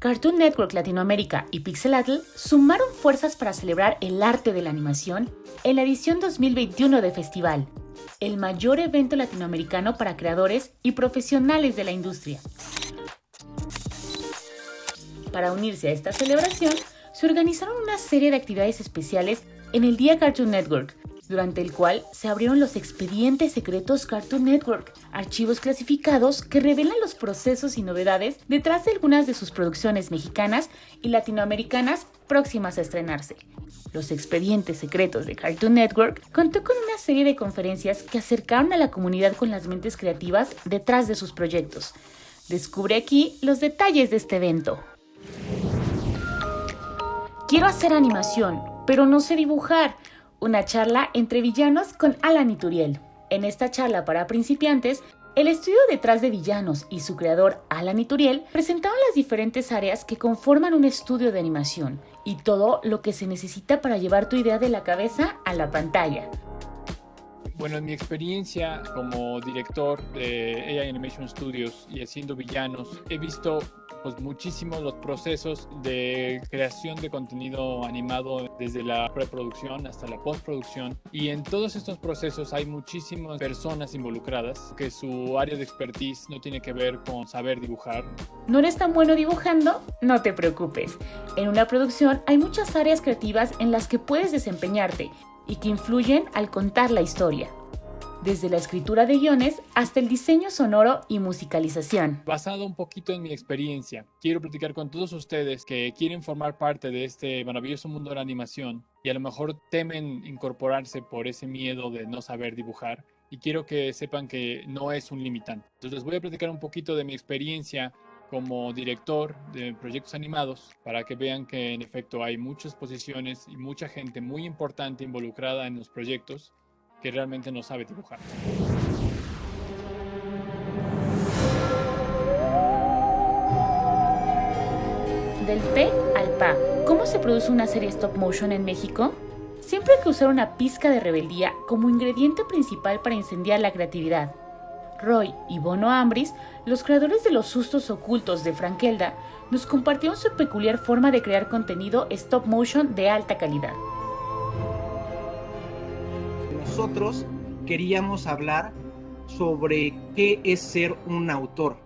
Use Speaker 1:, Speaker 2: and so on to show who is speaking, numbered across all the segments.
Speaker 1: Cartoon Network Latinoamérica y Pixelatl sumaron fuerzas para celebrar el arte de la animación en la edición 2021 de Festival, el mayor evento latinoamericano para creadores y profesionales de la industria. Para unirse a esta celebración, se organizaron una serie de actividades especiales en el Día Cartoon Network, durante el cual se abrieron los expedientes secretos Cartoon Network, archivos clasificados que revelan los procesos y novedades detrás de algunas de sus producciones mexicanas y latinoamericanas próximas a estrenarse. Los expedientes secretos de Cartoon Network contó con una serie de conferencias que acercaron a la comunidad con las mentes creativas detrás de sus proyectos. Descubre aquí los detalles de este evento. Quiero hacer animación, pero no sé dibujar. Una charla entre villanos con Alan Ituriel. En esta charla para principiantes, el estudio detrás de Villanos y su creador Alan Ituriel presentaron las diferentes áreas que conforman un estudio de animación y todo lo que se necesita para llevar tu idea de la cabeza a la pantalla.
Speaker 2: Bueno, en mi experiencia como director de AI Animation Studios y haciendo villanos, he visto muchísimos los procesos de creación de contenido animado desde la preproducción hasta la postproducción, y en todos estos procesos hay muchísimas personas involucradas que su área de expertise no tiene que ver con saber dibujar.
Speaker 1: ¿No eres tan bueno dibujando? No te preocupes. En una producción hay muchas áreas creativas en las que puedes desempeñarte y que influyen al contar la historia, desde la escritura de guiones hasta el diseño sonoro y musicalización.
Speaker 2: Basado un poquito en mi experiencia, quiero platicar con todos ustedes que quieren formar parte de este maravilloso mundo de la animación y a lo mejor temen incorporarse por ese miedo de no saber dibujar, y quiero que sepan que no es un limitante. Entonces les voy a platicar un poquito de mi experiencia como director de proyectos animados para que vean que en efecto hay muchas posiciones y mucha gente muy importante involucrada en los proyectos que realmente no sabe dibujar.
Speaker 1: Del P al PA. ¿Cómo se produce una serie stop motion en México? Siempre hay que usar una pizca de rebeldía como ingrediente principal para incendiar la creatividad. Roy y Bono Ambris, los creadores de Los sustos ocultos de Frankelda, nos compartieron su peculiar forma de crear contenido stop motion de alta calidad.
Speaker 3: Nosotros queríamos hablar sobre qué es ser un autor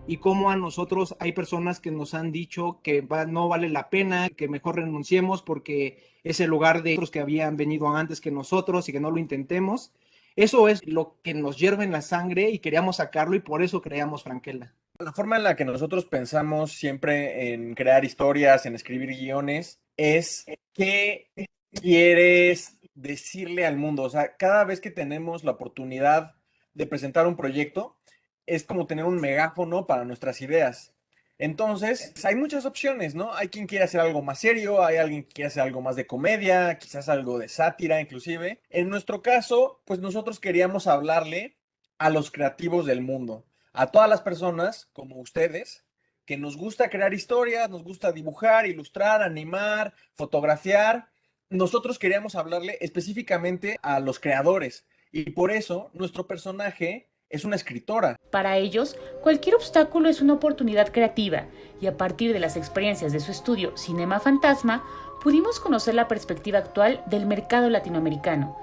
Speaker 3: y cómo a nosotros hay personas que nos han dicho que no vale la pena, que mejor renunciemos porque es el lugar de otros que habían venido antes que nosotros y que no lo intentemos. Eso es lo que nos hierve en la sangre y queríamos sacarlo, y por eso creamos Frankelda.
Speaker 4: La forma en la que nosotros pensamos siempre en crear historias, en escribir guiones, es qué quieres decirle al mundo. O sea, cada vez que tenemos la oportunidad de presentar un proyecto, es como tener un megáfono para nuestras ideas. Entonces, hay muchas opciones, ¿no? Hay quien quiere hacer algo más serio, hay alguien que quiere hacer algo más de comedia, quizás algo de sátira inclusive. En nuestro caso, pues nosotros queríamos hablarle a los creativos del mundo, a todas las personas como ustedes, que nos gusta crear historias, nos gusta dibujar, ilustrar, animar, fotografiar. Nosotros queríamos hablarle específicamente a los creadores, y por eso nuestro personaje es una escritora.
Speaker 1: Para ellos, cualquier obstáculo es una oportunidad creativa, y a partir de las experiencias de su estudio Cinema Fantasma, pudimos conocer la perspectiva actual del mercado latinoamericano.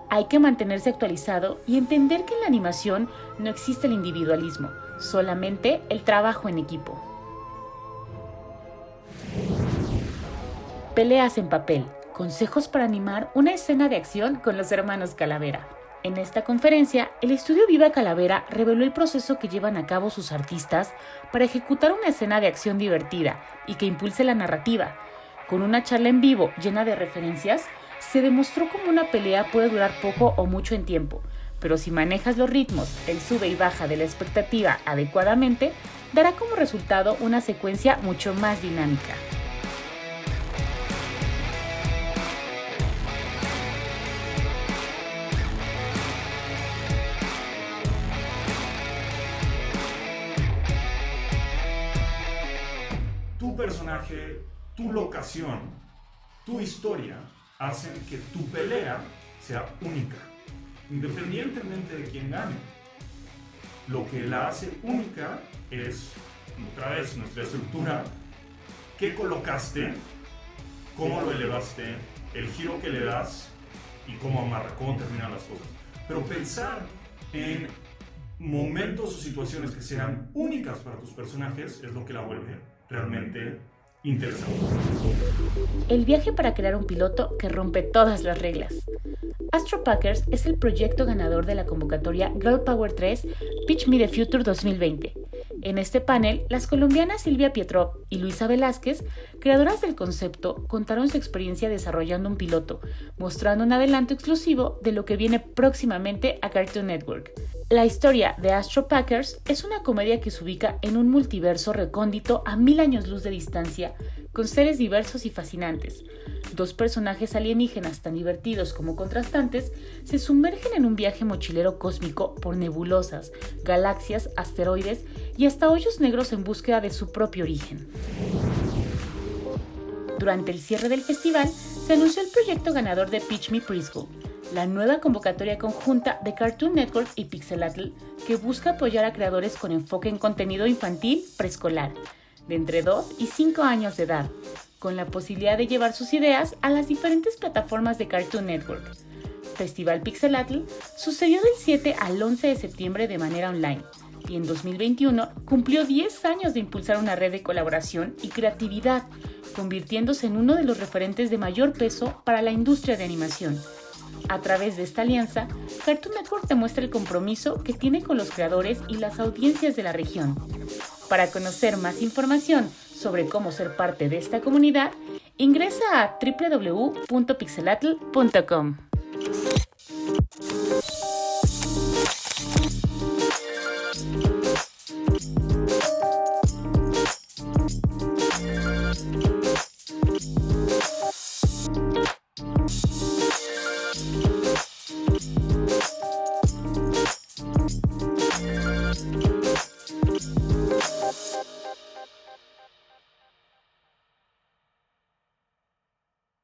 Speaker 1: Hay que mantenerse actualizado y entender que en la animación no existe el individualismo, solamente el trabajo en equipo. Peleas en papel. Consejos para animar una escena de acción con los hermanos Calavera. En esta conferencia, el estudio Viva Calavera reveló el proceso que llevan a cabo sus artistas para ejecutar una escena de acción divertida y que impulse la narrativa. Con una charla en vivo llena de referencias, se demostró cómo una pelea puede durar poco o mucho en tiempo, pero si manejas los ritmos, el sube y baja de la expectativa adecuadamente, dará como resultado una secuencia mucho más dinámica.
Speaker 5: Tu personaje, tu locación, tu historia hacen que tu pelea sea única, independientemente de quién gane. Lo que la hace única es, otra vez, nuestra estructura qué colocaste, cómo lo elevaste, el giro que le das y cómo terminan las cosas. Pero pensar en momentos o situaciones que sean únicas para tus personajes es lo que la vuelve realmente interesante.
Speaker 1: El viaje para crear un piloto que rompe todas las reglas. Astro Packers es el proyecto ganador de la convocatoria Girl Power 3 Pitch Me the Future 2020. En este panel, las colombianas Silvia Pietrov y Luisa Velázquez, creadoras del concepto, contaron su experiencia desarrollando un piloto, mostrando un adelanto exclusivo de lo que viene próximamente a Cartoon Network. La historia de Astro Packers es una comedia que se ubica en un multiverso recóndito a 1000 años luz de distancia, con seres diversos y fascinantes. Dos personajes alienígenas tan divertidos como contrastantes se sumergen en un viaje mochilero cósmico por nebulosas, galaxias, asteroides y hasta hoyos negros en búsqueda de su propio origen. Durante el cierre del festival, se anunció el proyecto ganador de Pitch Me Preschool, la nueva convocatoria conjunta de Cartoon Network y Pixelatl que busca apoyar a creadores con enfoque en contenido infantil preescolar, de entre 2 y 5 años de edad, con la posibilidad de llevar sus ideas a las diferentes plataformas de Cartoon Network. Festival Pixelatl sucedió del 7 al 11 de septiembre de manera online y en 2021 cumplió 10 años de impulsar una red de colaboración y creatividad, convirtiéndose en uno de los referentes de mayor peso para la industria de animación. A través de esta alianza, Cartoon Network demuestra el compromiso que tiene con los creadores y las audiencias de la región. Para conocer más información sobre cómo ser parte de esta comunidad, ingresa a www.pixelatl.com.